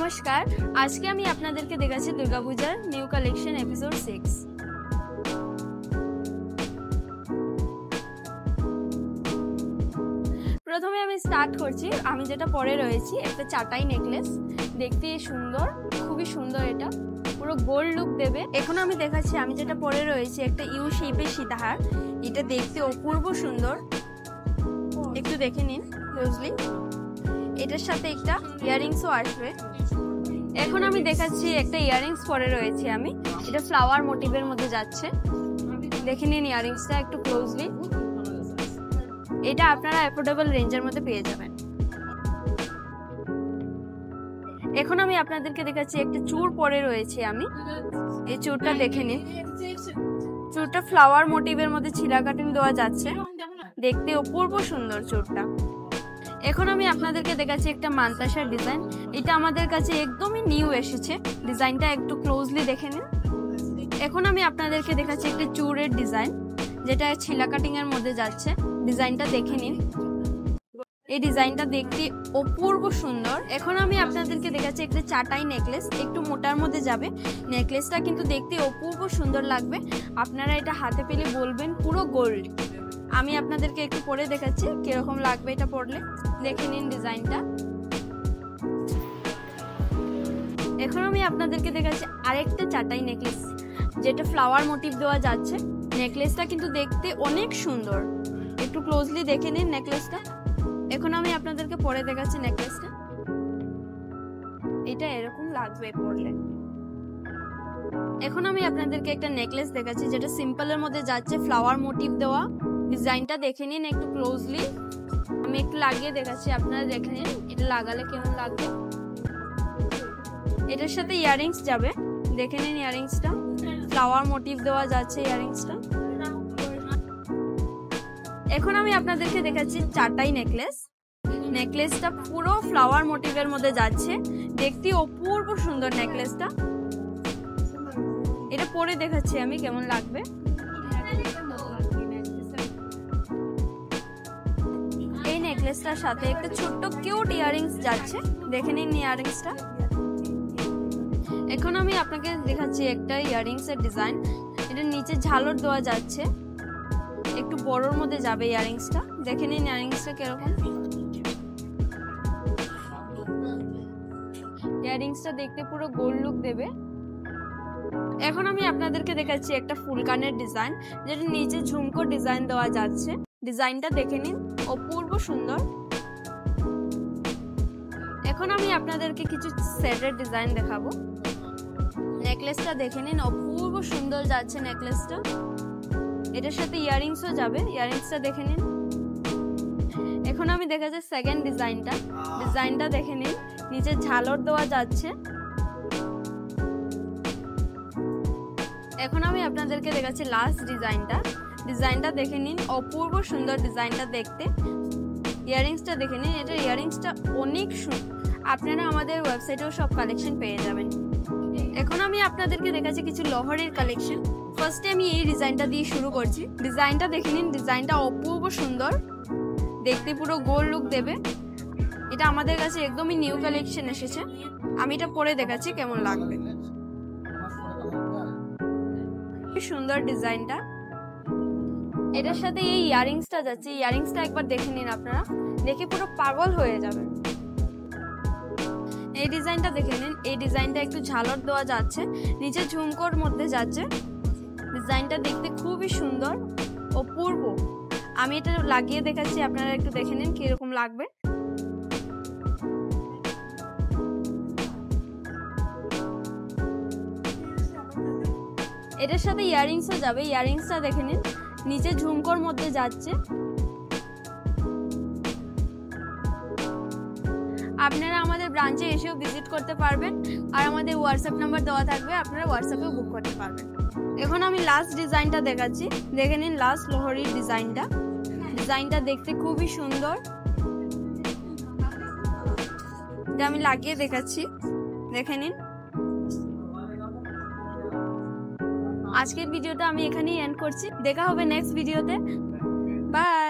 নমস্কার, আজকে আমি আপনাদেরকে দেখাচ্ছি দুর্গাপূজার নিউ কালেকশন এপিসোড 6। প্রথমে আমি স্টার্ট করছি। আমি যেটা পরে রয়েছি একটা চাটাই নেকলেস, দেখতে সুন্দর, খুবই সুন্দর, এটা পুরো গোল্ড লুক দেবে। এখন আমি দেখাচ্ছি আমি যেটা পরে রয়েছি একটা ইউ শেপের সীতাহার, এটা দেখতে অপূর্ব সুন্দর, একটু দেখে নিন ক্লোজলি। এটার সাথে একটা ইয়াররিংসও আসবে। এখন আমি দেখাচ্ছি একটা ইয়াররিংস পরে রয়েছে আমি, এটা ফ্লাওয়ার মোটিভের মধ্যে যাচ্ছে, দেখে নিন ইয়াররিংসটা একটু ক্লোজলি। এটা আপনারা অ্যাফোর্ডেবল রেঞ্জের মধ্যে পেয়ে যাবেন। এখন আমি আপনাদেরকে দেখাচ্ছি একটা চূড় পরে রয়েছে আমি, এই চূড়টা দেখে নিন। চূড়টা ফ্লাওয়ার মোটিভের মধ্যে ছিলা কাটিং দেওয়া যাচ্ছে, দেখতে অপূর্ব সুন্দর চূড়টা। এখন আমি আপনাদেরকে দেখাচ্ছি একটা মান্তাসার ডিজাইন, এটা আমাদের কাছে একদমই নিউ এসেছে, ডিজাইনটা একটু ক্লোজলি দেখে নিন। এখন আমি আপনাদেরকে দেখাচ্ছি একটা চূড়ের ডিজাইন, যেটা ছিলা কাটিং এর মধ্যে যাচ্ছে, ডিজাইনটা দেখে নিন। এই ডিজাইনটা দেখতে অপূর্ব সুন্দর। এখন আমি আপনাদেরকে দেখাচ্ছি একটা চাটাই নেকলেস, একটু মোটার মধ্যে যাবে। নেকলেসটা কিন্তু দেখতে অপূর্ব সুন্দর লাগবে, আপনারা এটা হাতে পেলে বলবেন পুরো গোল্ড। আমি আপনাদেরকে একটু পরে দেখাচ্ছি কিরকম লাগবে এটা পরলে, দেখে নিন ডিজাইনটা। এখন আমি আপনাদেরকে দেখাচ্ছি আরেকটা চাটাই নেকলেস, যেটা ফ্লাওয়ার মোটিভ দেওয়া যাচ্ছে। নেকলেসটা কিন্তু দেখতে অনেক সুন্দর, একটু ক্লোজলি দেখে নিন নেকলেসটা। এখন আমি আপনাদেরকে পরে দেখাচ্ছি নেকলেসটা, এটা এরকম লাগবে পরলে। এখন আমি আপনাদেরকে একটা নেকলেস দেখাচ্ছি, যেটা সিম্পলের মধ্যে যাচ্ছে, ফ্লাওয়ার মোটিভ দেওয়া। ডিজাইনটা দেখে নিন একটু ক্লোজলি, আমি একটু লাগিয়ে দেখাচ্ছি, আপনারা দেখে নিন এটা লাগালে কেমন লাগবে। এটার সাথে ইয়াররিংস যাবে, দেখে নিন ইয়াররিংসটা, ফ্লাওয়ার মোটিভ দেওয়া যাচ্ছে ইয়াররিংসটা। এখন আমি আপনাদেরকে দেখাচ্ছি চাটাই নেকলেস, নেকলেসটা পুরো ফ্লাওয়ার মোটিভের মধ্যে যাচ্ছে, দেখতে অপূর্ব সুন্দর নেকলেসটা। এটা পরে দেখাচ্ছি আমি কেমন লাগবে। এই নেকলেসটার সাথে একটা ছোট্ট কিউট ইয়াররিংস যাচ্ছে, দেখে নিন ইয়াররিংসটা। এখন আমি আপনাকে দেখাচ্ছি একটা ইয়াররিংস এর ডিজাইন, এটা নিচে ঝালর দেওয়া যাচ্ছে, একটু বড়র মধ্যে যাবে ইয়াররিংসটা, দেখে নিন ইয়াররিংসটা কিরকম। ইয়াররিংসটা দেখতে পুরো গোল্ড লুক দেবে। এখন আমি আপনাদেরকে দেখাচ্ছি একটা ফুলকানের ডিজাইন, যেটা নিচে ঝুমকো ডিজাইন দেওয়া যাচ্ছে, ডিজাইনটা দেখে নিন অপূর্ব সুন্দর। এখন আমি আপনাদেরকে কিছু সেটের ডিজাইন দেখাবো। নেকলেসটা দেখে নিন অপূর্ব সুন্দর যাচ্ছে নেকলেসটা, এটার সাথে ইয়াররিংসও যাবে, ইয়াররিংসটা দেখে নিন। এখন আমি দেখাচ্ছি সেকেন্ড ডিজাইনটা, ডিজাইনটা দেখে নিন, নিচে ঝালর দেওয়া যাচ্ছে। এখন আমি আপনাদেরকে দেখাচ্ছি লাস্ট ডিজাইনটা, ডিজাইনটা দেখে নিন অপূর্ব সুন্দর ডিজাইনটা দেখতে। ইয়াররিংসটা দেখে নিন, এটা ইয়াররিংসটা অনেক সুন্দর, আপনারা আমাদের ওয়েবসাইটেও সব কালেকশন পেয়ে যাবেন। এখন আমি আপনাদেরকে দেখাচ্ছি কিছু লহরের কালেকশন। ফার্স্টে আমি এই ডিজাইনটা দিয়ে শুরু করছি, ডিজাইনটা দেখে নিন, ডিজাইনটা অপূর্ব সুন্দর, দেখতে পুরো গোল্ড লুক দেবে। এটা আমাদের কাছে একদমই নিউ কালেকশন এসেছে, আমি এটা পরে দেখাচ্ছি কেমন লাগবে। সুন্দর ডিজাইনটা, এটার সাথে এই ইয়াররিংসটা যাচ্ছে, ইয়াররিংসটা একবার দেখে নিন, আপনারা দেখে পুরো পাগল হয়ে যাবেন। এই ডিজাইনটা দেখে নিন, এই ডিজাইনটা একটু ঝালর দেওয়া যাচ্ছে, নিচে ঝুমকোর মধ্যে যাচ্ছে, ডিজাইনটা দেখতে খুবই সুন্দর অপূর্ব। আমি এটা লাগিয়ে দেখাচ্ছি, আপনারা একটু দেখে নিন কিরকম লাগবে। এটার সাথে ইয়াররিংসও যাবে, ইয়াররিংসটা দেখে নিন, নিচে ঝুমকোর মধ্যে যাচ্ছে। আপনারা আমাদের ব্রাঞ্চে এসেও ভিজিট করতে পারবেন, আর আমাদের হোয়াটসঅ্যাপ নাম্বার দেওয়া থাকবে, আপনারা হোয়াটসঅ্যাপেও বুক করতে পারবেন। এখন আমি লাস্ট ডিজাইনটা দেখাচ্ছি, দেখে নিন লাস্ট লোহরির ডিজাইনটা, ডিজাইনটা দেখতে খুবই সুন্দর, এটা আমি লাগিয়ে দেখাচ্ছি, দেখে নিন। আজকের ভিডিওটা আমি এখানেই এন্ড করছি, দেখা হবে নেক্সট ভিডিওতে, বাই।